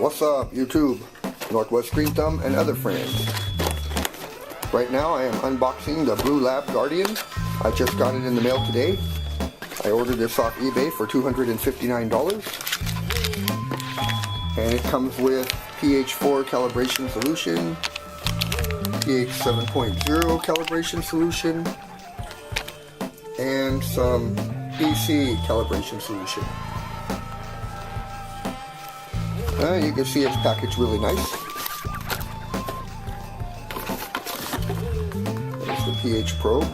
What's up, YouTube, Northwest Green Thumb, and other friends? Right now I am unboxing the bluelab Guardian. I just got it in the mail today. I ordered this off eBay for $259. And it comes with pH 4 calibration solution, pH 7.0 calibration solution, and some EC calibration solution. You can see it's packaged really nice. There's the pH probe.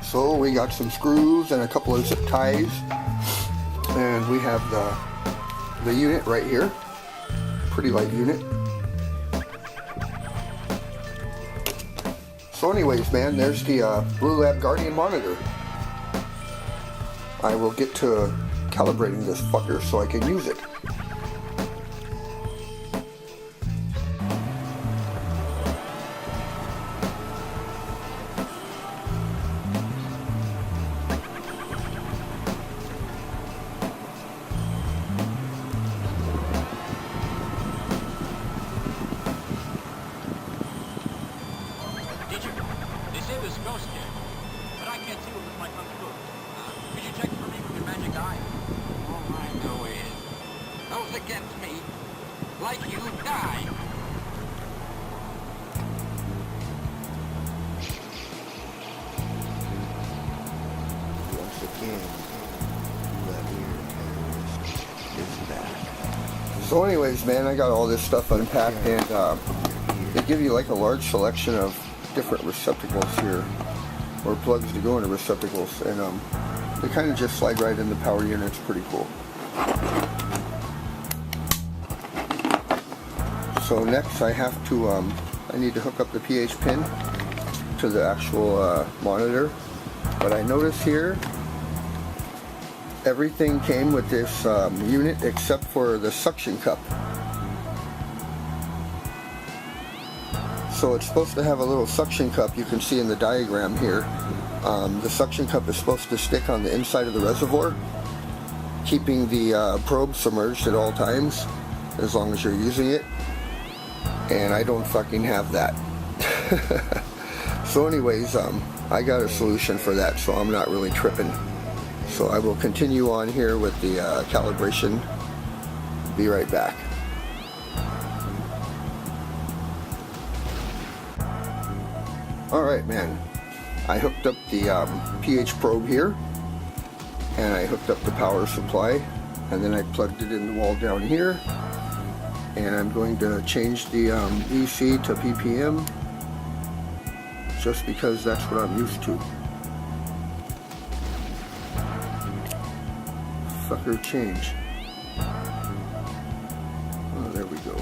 So we got some screws and a couple of zip ties, and we have the unit right here. Pretty light unit. So anyways, man, there's the bluelab Guardian monitor. I will get to calibrating this fucker so I can use it. It was supposed to, but I can't see it with my funky book. Could you check for me with your magic eye? All I know is, those against me, like you, die. Once again, is back. So anyways, man, I got all this stuff unpacked, and they give you like a large selection of different receptacles here, or plugs to go into receptacles, and they kind of just slide right in the power unit. It's pretty cool. So next I have to I need to hook up the pH pin to the actual monitor, but I notice here everything came with this unit except for the suction cup. So it's supposed to have a little suction cup, you can see in the diagram here. The suction cup is supposed to stick on the inside of the reservoir, keeping the probe submerged at all times, as long as you're using it. And I don't fucking have that. So anyways, I got a solution for that, so I'm not really tripping. So I will continue on here with the calibration. Be right back. Alright, man, I hooked up the pH probe here, and I hooked up the power supply, and then I plugged it in the wall down here, and I'm going to change the EC to ppm, just because that's what I'm used to. Fucker change. Oh, there we go.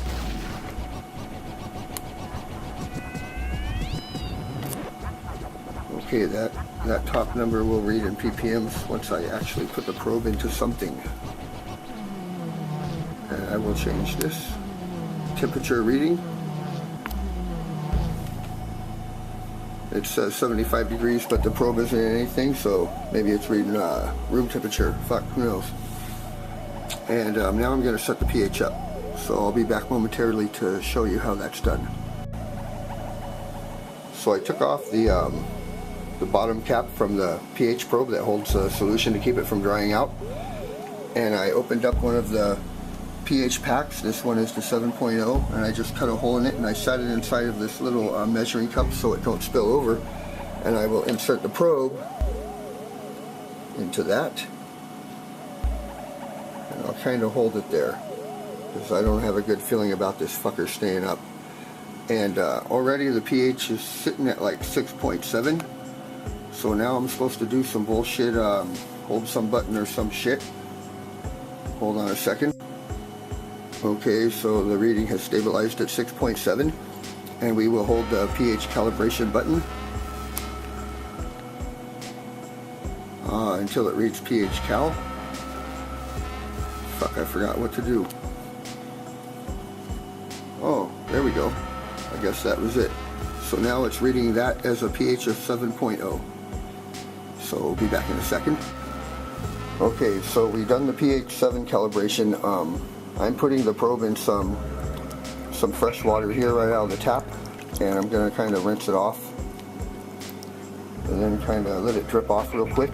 Okay, that top number will read in ppms once I actually put the probe into something. And I will change this temperature reading. It says 75 degrees, but the probe isn't in anything, so maybe it's reading room temperature. Fuck, who knows. And now I'm going to set the pH up. So I'll be back momentarily to show you how that's done. So I took off the bottom cap from the pH probe that holds the solution to keep it from drying out, and I opened up one of the pH packs. This one is the 7.0, and I just cut a hole in it, and I set it inside of this little measuring cup so it don't spill over, and I will insert the probe into that, and I'll kind of hold it there because I don't have a good feeling about this fucker staying up. And already the pH is sitting at like 6.7. So now I'm supposed to do some bullshit, hold some button or some shit. Hold on a second. Okay, so the reading has stabilized at 6.7, and we will hold the pH calibration button until it reads pH cal. Fuck, I forgot what to do. Oh, there we go. I guess that was it. So now it's reading that as a pH of 7.0. So we'll be back in a second. Okay, so we've done the pH 7 calibration. I'm putting the probe in some fresh water here right out of the tap, and I'm going to kind of rinse it off and then kind of let it drip off real quick.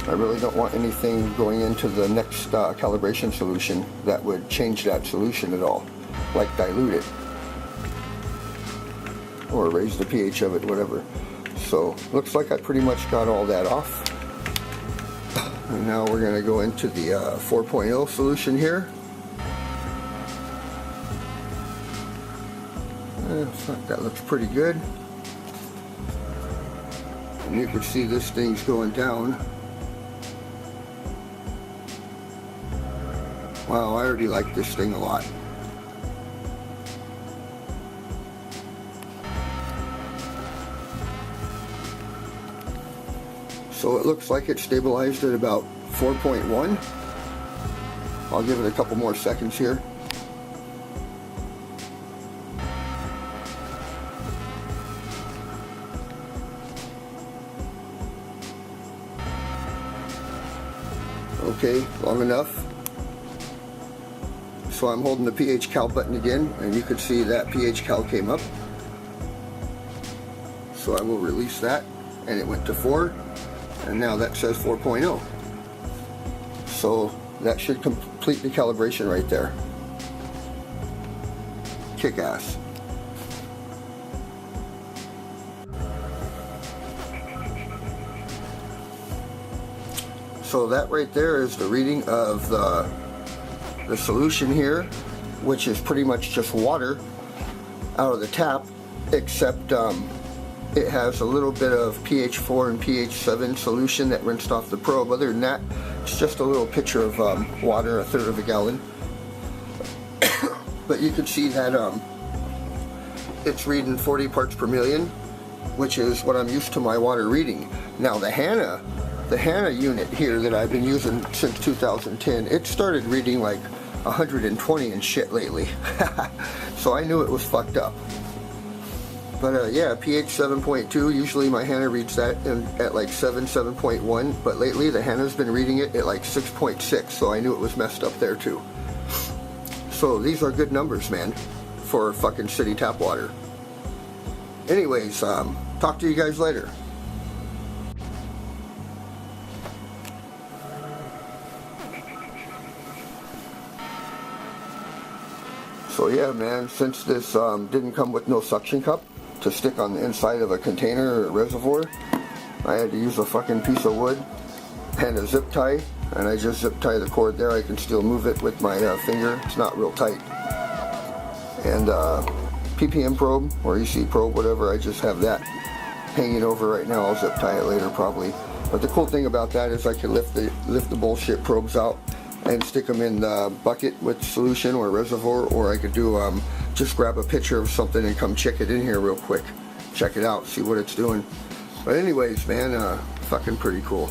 I really don't want anything going into the next calibration solution that would change that solution at all, like dilute it or raise the pH of it, whatever. So looks like I pretty much got all that off. And now we're going to go into the 4.0 solution here. That looks pretty good. And you can see this thing's going down. Wow, I already like this thing a lot. So it looks like it's stabilized at about 4.1. I'll give it a couple more seconds here. Okay, long enough. So I'm holding the pH cal button again, and you can see that pH cal came up. So I will release that, and it went to 4, and now that says 4.0. So that should complete the calibration right there. Kick ass. So that right there is the reading of the solution here, which is pretty much just water out of the tap, except it has a little bit of pH 4 and pH 7 solution that rinsed off the probe. Other than that, it's just a little pitcher of water, 1/3 of a gallon. But you can see that it's reading 40 parts per million, which is what I'm used to my water reading. Now the Hanna unit here that I've been using since 2010, it started reading like 120 and shit lately. So I knew it was fucked up. But yeah, pH 7.2, usually my Hanna reads that at like 7.1, but lately the Hanna's been reading it at like 6.6, so I knew it was messed up there too. So these are good numbers, man, for fucking city tap water. Anyways, talk to you guys later. So yeah, man, since this didn't come with no suction cup to stick on the inside of a container or reservoir, I had to use a fucking piece of wood and a zip tie, and I just zip tie the cord there. I can still move it with my finger. It's not real tight. And ppm probe or EC probe, whatever, I just have that hanging over right now. I'll zip tie it later probably. But the cool thing about that is I can lift the bullshit probes out and stick them in the bucket with solution or reservoir, or I could do just grab a picture of something and come check it in here real quick, check it out, see what it's doing. But anyways, man, fucking pretty cool.